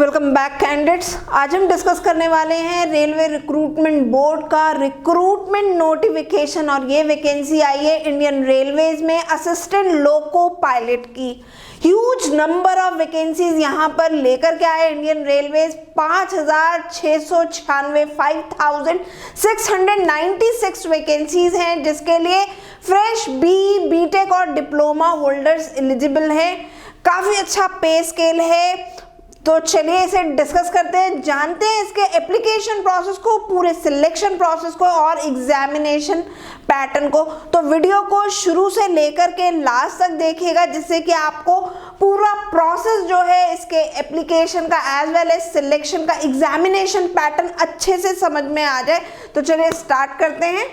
Welcome back candidates. आज हम discuss करने वाले हैं रेलवे रिक्रूटमेंट बोर्ड का रिक्रूटमेंट नोटिफिकेशन और ये वैकेंसी आई है इंडियन रेलवेज में असिस्टेंट लोको पायलट की। ह्यूज नंबर ऑफ वैकेंसीज यहाँ पर लेकर के आए इंडियन रेलवेज। 5696 वैकेंसीज हैं जिसके लिए फ्रेश बीटेक और डिप्लोमा होल्डर्स एलिजिबल हैं। काफी अच्छा पे स्केल है, तो चलिए इसे डिस्कस करते हैं, जानते हैं इसके एप्लीकेशन प्रोसेस को, पूरे सिलेक्शन प्रोसेस को और एग्जामिनेशन पैटर्न को। तो वीडियो को शुरू से लेकर के लास्ट तक देखिएगा जिससे कि आपको पूरा प्रोसेस जो है इसके एप्लीकेशन का एज वेल एज सिलेक्शन का एग्जामिनेशन पैटर्न अच्छे से समझ में आ जाए। तो चलिए स्टार्ट करते हैं।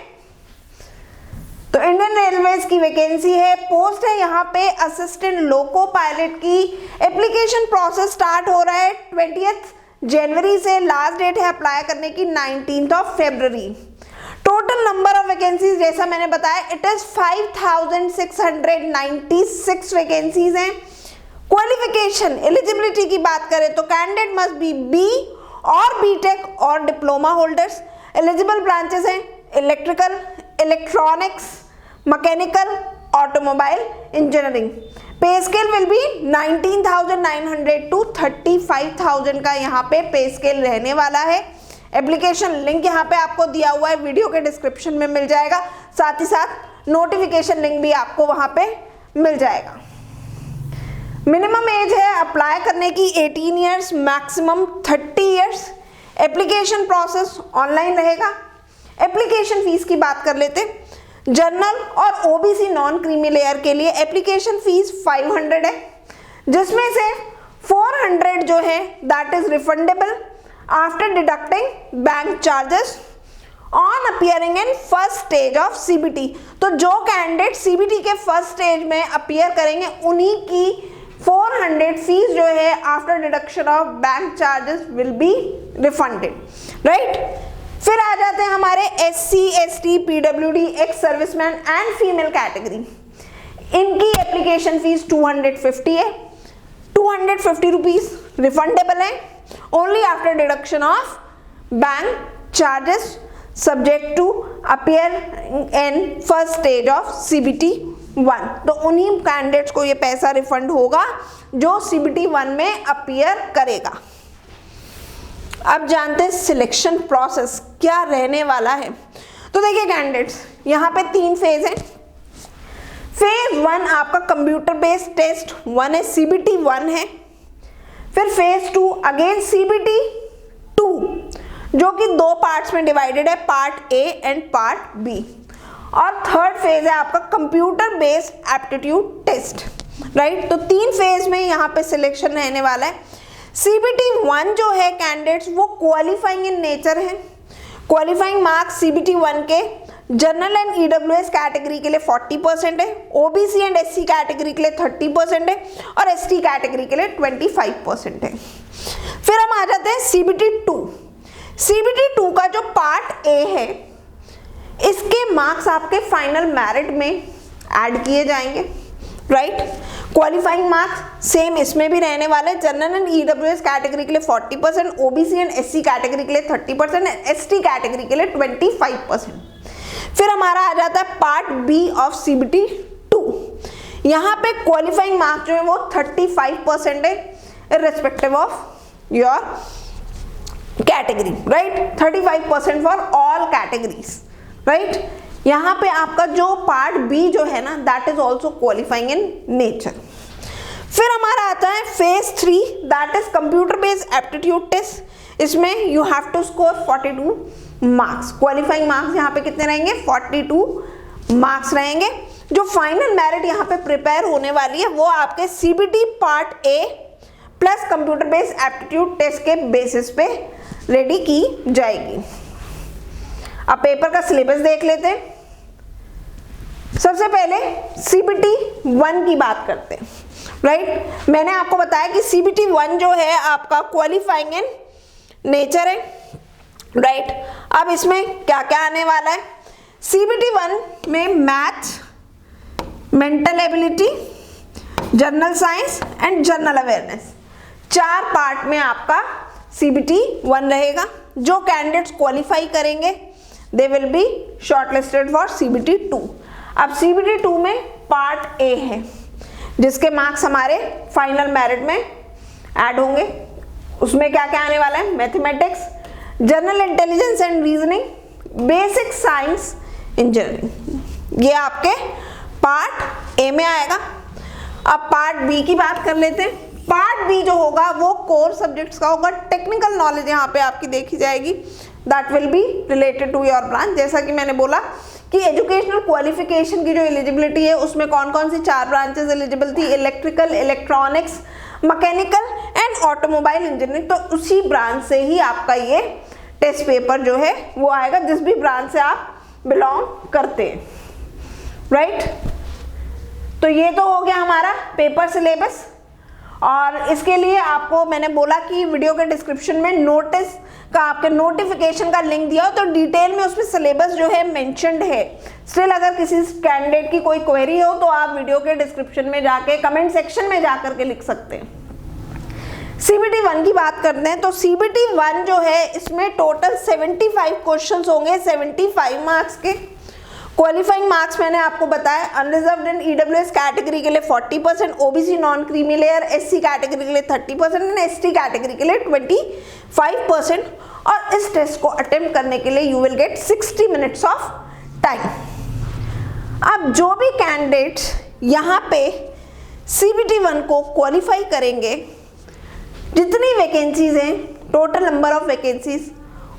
तो इंडियन रेलवेज की वैकेंसी है, पोस्ट है यहाँ पे असिस्टेंट लोको पायलट की। एप्लीकेशन प्रोसेस स्टार्ट हो रहा है 20 जनवरी से, लास्ट डेट है अप्लाई करने की 19 फरवरी। टोटल नंबर ऑफ वैकेंसीज जैसा मैंने बताया इट इज 5696 वैकेंसीज हैं। क्वालिफिकेशन एलिजिबिलिटी की बात करें तो कैंडिडेट मस्ट बी बी और बीटेक और डिप्लोमा होल्डर्स। एलिजिबल ब्रांचेस हैं electrical, electronics, mechanical, automobile, engineering. Pay scale will be 19,900 to 35,000 का यहाँ पे स्केल रहने वाला है। एप्लीकेशन लिंक यहाँ पे आपको दिया हुआ है, वीडियो के डिस्क्रिप्शन में मिल जाएगा, साथ ही साथ नोटिफिकेशन लिंक भी आपको वहां पे मिल जाएगा। मिनिमम एज है अप्लाई करने की 18 years, maximum 30 years. Application process online रहेगा। एप्लीकेशन फीस की बात कर लेते, जनरल और ओबीसी नॉन क्रीमी लेयर के लिए एप्लीकेशन फीस 500 है, जिसमें से 400 जो है that is refundable after deducting bank charges on appearing in first stage of CBT. तो जो कैंडिडेट सीबीटी के फर्स्ट स्टेज में अपीयर करेंगे उन्हीं की 400 फीस जो है after deduction of bank charges will be refunded, right. फिर आ जाते हैं हमारे SC, ST, PWD, ex serviceman and female category. इनकी एप्लीकेशन फीस 250 है, 250 रुपीज रिफंडेबल है only after deduction of bank charges subject to appear in first stage of CBT 1। तो उन्हीं candidates को ये पैसा रिफंड होगा जो CBT 1 में अपीयर करेगा। अब जानते हैं सिलेक्शन प्रोसेस क्या रहने वाला है। तो देखिए कैंडिडेट्स, यहाँ पे 3 फेज है। फेज 1 आपका कंप्यूटर बेस्ड टेस्ट 1 है, CBT 1 है। फिर फेज 2 अगेन CBT 2 जो कि 2 पार्ट्स में डिवाइडेड है, part A and part B। और थर्ड फेज है आपका computer based aptitude test, right. तो 3 फेज में यहाँ पे सिलेक्शन रहने वाला है। CBT 1 जो है कैंडिडेट्स वो क्वालिफाइंग इन नेचर है। क्वालिफाइंग मार्क्स CBT 1 के जनरल एंड EWS कैटेगरी के लिए 40% है, OBC एंड SC कैटेगरी के लिए 30% है और ST कैटेगरी के लिए 25% है। फिर हम आ जाते हैं CBT 2। CBT 2 का जो पार्ट A है इसके मार्क्स आपके फाइनल मेरिट में ऐड किए जाएंगे, राइट। क्वालिफाइंग मार्क्स सेम इसमें भी रहने वाले, जनरल एंड EWS कैटेगरी के लिए 40%, OBC एंड SC कैटेगरी के लिए 30% एंड ST कैटेगरी के लिए 25%। फिर हमारा आ जाता है पार्ट B ऑफ CBT 2। यहाँ पे क्वालिफाइंग मार्क्स जो है वो 35% है irrespective of your category, right. 35% for all categories, right. यहाँ पे आपका जो पार्ट B जो है ना that is also qualifying in nature. फिर हमारा आता है phase 3 that is computer based aptitude test. इसमें you have to score 42 marks. Qualifying marks यहाँ पे कितने रहेंगे? 42 मार्क्स रहेंगे। जो फाइनल मेरिट यहाँ पे प्रिपेयर होने वाली है वो आपके CBT part A plus computer based aptitude test के बेसिस पे रेडी की जाएगी। अब पेपर का सिलेबस देख लेते हैं। सबसे पहले CBT 1 की बात करते हैं, राइट। मैंने आपको बताया कि CBT 1 जो है आपका क्वालिफाइंग इन नेचर है, राइट। अब इसमें क्या क्या आने वाला है? CBT 1 में math, mental ability, general science and general awareness 4 part में आपका CBT 1 रहेगा। जो कैंडिडेट्स क्वालिफाई करेंगे they will be shortlisted for CBT 2। अब CBT 2 में पार्ट ए है जिसके मार्क्स हमारे फाइनल मेरिट में ऐड होंगे। उसमें क्या क्या आने वाला है, mathematics, general intelligence and reasoning, basic science, engineering, ये आपके पार्ट ए में आएगा। अब पार्ट बी की बात कर लेते हैं। पार्ट बी जो होगा वो कोर सब्जेक्ट्स का होगा। टेक्निकल नॉलेज यहाँ पे आपकी देखी जाएगी, that will be related to your branch. जैसा कि मैंने बोला कि एजुकेशनल क्वालिफिकेशन की जो एलिजिबिलिटी है उसमें कौन कौन सी 4 ब्रांचेस एलिजिबल थी, electrical, electronics, mechanical and automobile engineering. तो उसी ब्रांच से ही आपका ये टेस्ट पेपर जो है वो आएगा, जिस भी ब्रांच से आप बिलोंग करते हैं, राइट। तो ये तो हो गया हमारा पेपर सिलेबस। और इसके लिए आपको मैंने बोला कि वीडियो के डिस्क्रिप्शन में नोटिस का, आपके नोटिफिकेशन का लिंक दिया हो, तो डिटेल में उसमें सिलेबस जो है मेंशन्ड है। स्टिल अगर किसी कैंडिडेट की कोई क्वेरी हो तो आप वीडियो के डिस्क्रिप्शन में जाके, कमेंट सेक्शन में जाकर के लिख सकते हैं। CBT 1 की बात करते हैं तो CBT 1 जो है इसमें टोटल 75 क्वेश्चंस होंगे, 75 मार्क्स के। क्वालिफाइंग मार्क्स मैंने आपको बताया, अनरिजर्व्ड एंड EWS कैटेगरी के लिए 40%, OBC non creamy layer, SC category के लिए 30% एंड ST कैटेगरी के लिए 25%। और इस टेस्ट को अटेम्प्ट करने के लिए you will get 60 minutes of time. अब जो भी कैंडिडेट्स यहाँ पे CBT 1 को क्वालिफाई करेंगे, जितनी वैकेंसीज हैं, टोटल नंबर ऑफ वैकेंसीज,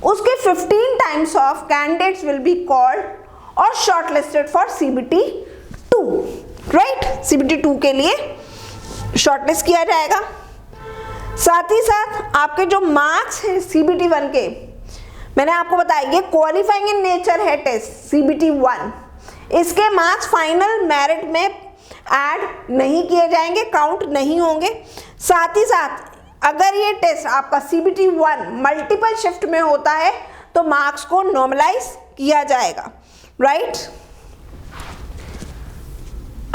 उसके 15 times of candidates will be called और shortlisted for CBT 2, right. CBT 2 के लिए शॉर्टलिस्ट किया जाएगा। साथ ही साथ आपके जो मार्क्स हैं CBT 1 के, मैंने आपको बताया ये क्वालिफाइंग इन नेचर है टेस्ट CBT 1। इसके मार्क्स फाइनल मेरिट में ऐड नहीं किए जाएंगे, काउंट नहीं होंगे। साथ ही साथ अगर ये टेस्ट आपका CBT 1 मल्टीपल शिफ्ट में होता है तो मार्क्स को नॉर्मलाइज किया जाएगा, राइट।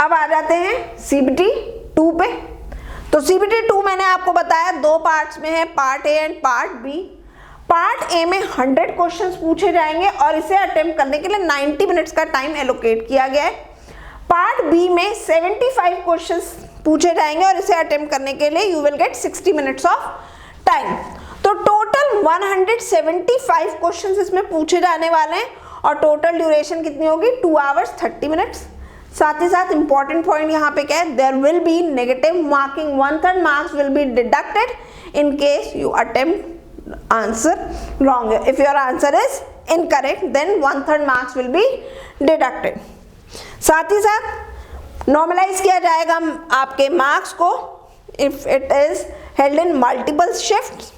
अब आ जाते हैं CBT 2 पे। तो CBT 2 मैंने आपको बताया 2 पार्ट्स में है, part A and part B. Part A में 100 क्वेश्चंस पूछे जाएंगे और इसे अटेम्प्ट करने के लिए 90 मिनट्स का टाइम एलोकेट किया गया है। पार्ट बी में 75 क्वेश्चंस पूछे जाएंगे और इसे अटेम्प्ट करने के लिए you will get 60 minutes of time. तो टोटल 175 क्वेश्चंस इसमें पूछे जाने वाले हैं और टोटल ड्यूरेशन कितनी होगी, 2 आवर्स 30 मिनट्स। साथ ही साथ इंपॉर्टेंट पॉइंट यहाँ पे क्या है, there will be negative marking, 1/3 marks will be deducted in case you attempt answer wrong. If your answer is incorrect then 1/3 marks will be deducted. साथ ही साथ नॉर्मलाइज किया जाएगा आपके मार्क्स को if it is held in multiple shifts.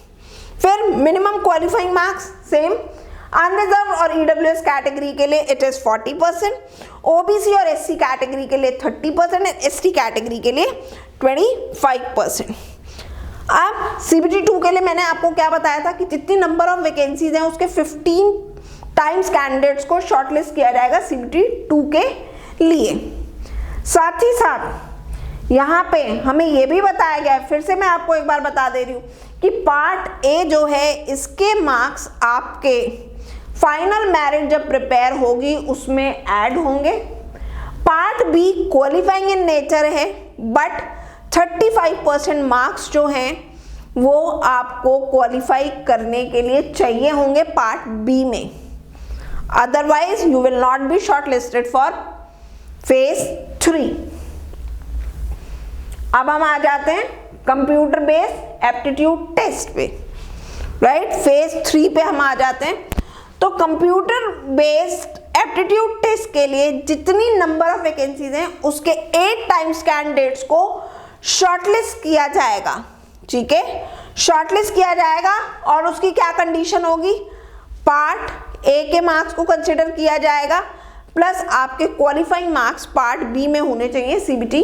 फिर minimum qualifying marks same, unreserve और EWS category के लिए इट इज 40%, OBC और SC कैटेगरी के लिए 30% एंड ST कैटेगरी के लिए 25%। अब CBT 2 के लिए मैंने आपको क्या बताया था कि जितनी नंबर ऑफ वैकेंसीज हैं उसके 15 टाइम्स कैंडिडेट्स को शॉर्टलिस्ट किया जाएगा CBT 2 के लिए। साथ ही साथ यहाँ पे हमें ये भी बताया गया है, फिर से मैं आपको एक बार बता दे रही हूँ कि पार्ट ए जो है इसके मार्क्स आपके फाइनल मेरिट जब प्रिपेयर होगी उसमें ऐड होंगे। Part B qualifying in nature है बट 35% मार्क्स जो हैं वो आपको क्वालिफाई करने के लिए चाहिए होंगे पार्ट बी में, otherwise you will not be shortlisted for phase 3। अब हम आ जाते हैं कंप्यूटर बेस्ड एप्टीट्यूड टेस्ट पे, राइट। फेज 3 पे हम आ जाते हैं। तो कंप्यूटर बेस्ड एप्टीट्यूड टेस्ट के लिए जितनी नंबर ऑफ वैकेंसीज हैं उसके 8 टाइम्स कैंडिडेट्स को शॉर्टलिस्ट किया जाएगा, ठीक है, शॉर्टलिस्ट किया जाएगा। और उसकी क्या कंडीशन होगी, पार्ट ए के मार्क्स को कंसिडर किया जाएगा प्लस आपके क्वालिफाइंग मार्क्स पार्ट बी में होने चाहिए CBT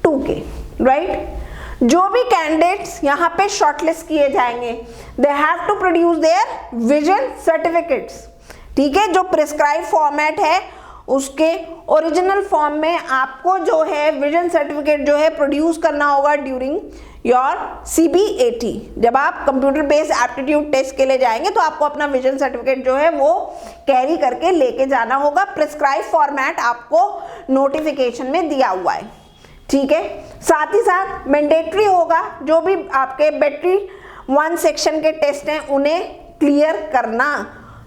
2 के, राइट। जो भी कैंडिडेट्स यहाँ पे शॉर्टलिस्ट किए जाएंगे they have to produce their vision certificates, ठीक है। जो प्रिस्क्राइब फॉर्मेट है उसके ओरिजिनल फॉर्म में आपको जो है विजन सर्टिफिकेट जो है प्रोड्यूस करना होगा ड्यूरिंग योर CBAT। जब आप कंप्यूटर बेस्ड एप्टीट्यूड टेस्ट के लिए जाएंगे तो आपको अपना विजन सर्टिफिकेट जो है वो कैरी करके लेके जाना होगा। प्रिस्क्राइब फॉर्मेट आपको नोटिफिकेशन में दिया हुआ है, ठीक है। साथ ही साथ मैंडेटरी होगा, जो भी आपके बैटरी 1 सेक्शन के टेस्ट हैं उन्हें क्लियर करना,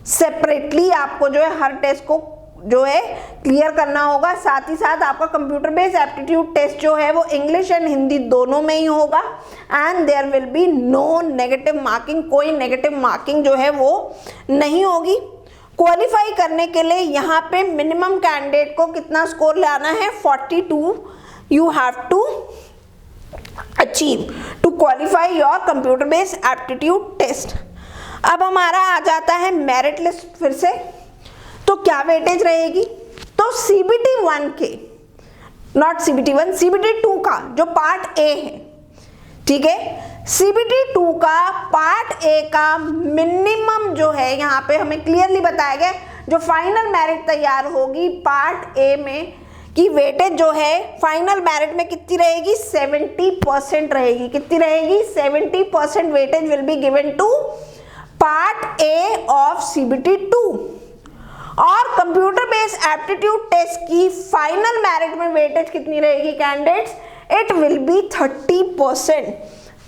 सेपरेटली आपको जो है हर टेस्ट को जो है क्लियर करना होगा। साथ ही साथ आपका कंप्यूटर बेस्ड एप्टीट्यूड टेस्ट जो है वो इंग्लिश एंड हिंदी दोनों में ही होगा and there will be no negative marking, कोई नेगेटिव मार्किंग जो है वो नहीं होगी। क्वालिफाई करने के लिए यहाँ पे मिनिमम कैंडिडेट को कितना स्कोर लाना है, 42 you have to achieve to qualify your computer based aptitude test. अब हमारा आ जाता है मेरिट लिस्ट फिर से, तो क्या वेटेज रहेगी, तो CBT 1 के, नॉट CBT 1, CBT 2 का जो पार्ट ए है, ठीक है, CBT 2 का पार्ट ए का मिनिमम जो है यहाँ पे हमें क्लियरली बताया गया, जो फाइनल मेरिट तैयार होगी पार्ट ए में की वेटेज जो है फाइनल मेरिट में कितनी रहेगी, 70% रहेगी। कितनी रहेगी, 70% weightage will be given to part A of CBT 2। और कंप्यूटर बेस्ड एप्टीट्यूड टेस्ट की फाइनल मेरिट में वेटेज कितनी रहेगी candidates, it will be 30%।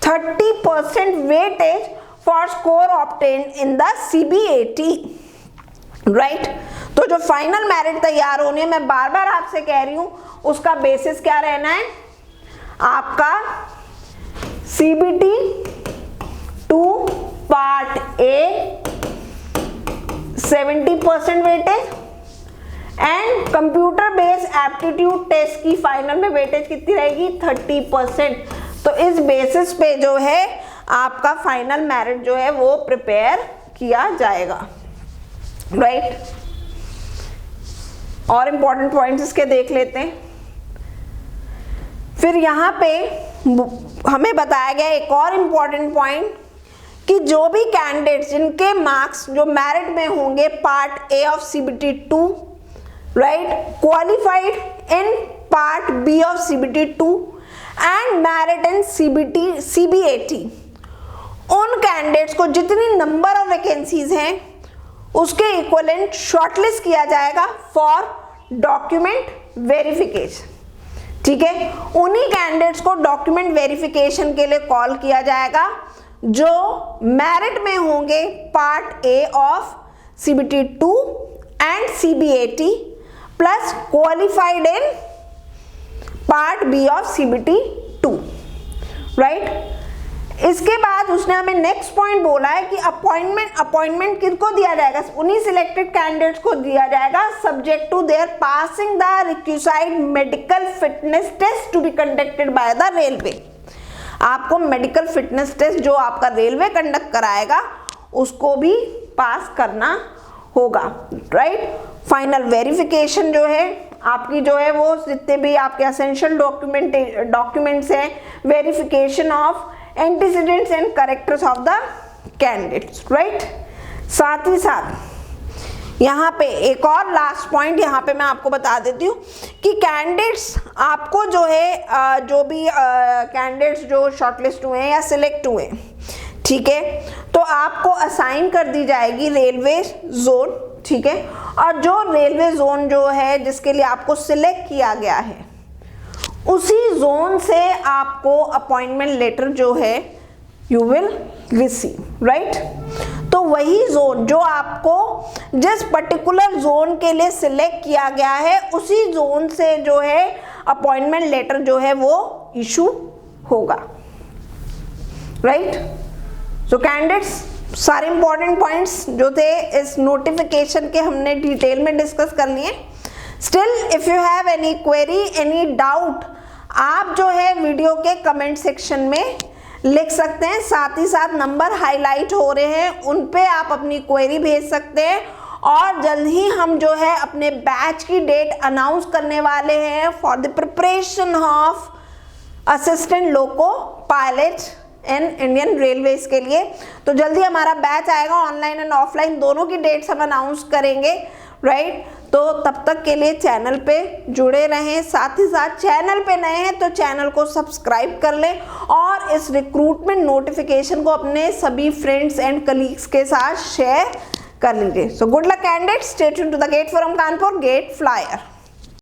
30% weightage for score obtained in the CBAT, right. तो जो फाइनल मेरिट तैयार होनी है, मैं बार बार आपसे कह रही हूं, उसका बेसिस क्या रहना है, आपका CBT 2 part A 70% weightage and computer based aptitude test की फाइनल में वेटेज कितनी रहेगी, 30%। तो इस बेसिस पे जो है आपका फाइनल मेरिट जो है वो प्रिपेयर किया जाएगा, राइट। और इंपॉर्टेंट पॉइंट्स इसके देख लेते हैं। फिर यहाँ पे हमें बताया गया एक और इम्पॉर्टेंट पॉइंट कि जो भी कैंडिडेट्स जिनके मार्क्स जो मेरिट में होंगे part A of CBT 2, right, qualified in part B of CBT 2 and merit in CBAT, उन कैंडिडेट्स को जितनी नंबर ऑफ वैकेंसीज हैं उसके इक्विवेलेंट शॉर्टलिस्ट किया जाएगा फॉर डॉक्यूमेंट वेरिफिकेशन, ठीक है। उन्हीं कैंडिडेट्स को डॉक्यूमेंट वेरिफिकेशन के लिए कॉल किया जाएगा जो मेरिट में होंगे part A of CBT 2 and CBAT plus qualified in part B of CBT 2, right. इसके बाद उसने हमें नेक्स्ट पॉइंट बोला है कि अपॉइंटमेंट किसको दिया जाएगा, उन्हीं सिलेक्टेड कैंडिडेट्स को दिया जाएगा subject to their passing the requisite medical fitness test to be conducted by the railway. आपको मेडिकल फिटनेस टेस्ट जो आपका रेलवे कंडक्ट कराएगा उसको भी पास करना होगा, राइट। फाइनल वेरिफिकेशन जो है आपकी जो है वो जितने भी आपके एसेंशियल डॉक्यूमेंट्स हैं, verification of antecedents and characters of the candidates, right. साथ ही साथ यहाँ पे एक और लास्ट पॉइंट यहाँ पे मैं आपको बता देती हूँ कि कैंडिडेट्स आपको जो है जो भी कैंडिडेट्स जो शॉर्टलिस्ट हुए हैं या सिलेक्ट हुए हैं, ठीक है, तो आपको असाइन कर दी जाएगी रेलवे जोन, ठीक है। और जो रेलवे जोन जो है जिसके लिए आपको सिलेक्ट किया गया है उसी जोन से आपको अपॉइंटमेंट लेटर जो है यू विल रिसीव, राइट। तो वही जोन जो आपको जिस पर्टिकुलर जोन के लिए सिलेक्ट किया गया है उसी जोन से जो है अपॉइंटमेंट लेटर जो है वो इशू होगा, राइट। सो कैंडिडेट्स सारे इंपॉर्टेंट पॉइंट्स जो थे इस नोटिफिकेशन के हमने डिटेल में डिस्कस कर लिए। Still if you have any query any doubt आप जो है वीडियो के कमेंट सेक्शन में लिख सकते हैं। साथ ही साथ नंबर हाईलाइट हो रहे हैं उन पे आप अपनी क्वेरी भेज सकते हैं और जल्द ही हम जो है अपने बैच की डेट अनाउंस करने वाले हैं for the preparation of assistant loco pilot in Indian railways के लिए। तो जल्दी हमारा बैच आएगा, ऑनलाइन एंड ऑफलाइन दोनों की डेट्स हम अनाउंस करेंगे राइट। तो तब तक के लिए चैनल पे जुड़े रहें, साथ ही साथ चैनल पे नए हैं तो चैनल को सब्सक्राइब कर लें और इस रिक्रूटमेंट नोटिफिकेशन को अपने सभी फ्रेंड्स एंड कलीग्स के साथ शेयर कर लीजिए। So good luck candidates, stay tuned to the gate forum Kanpur, gate flyer.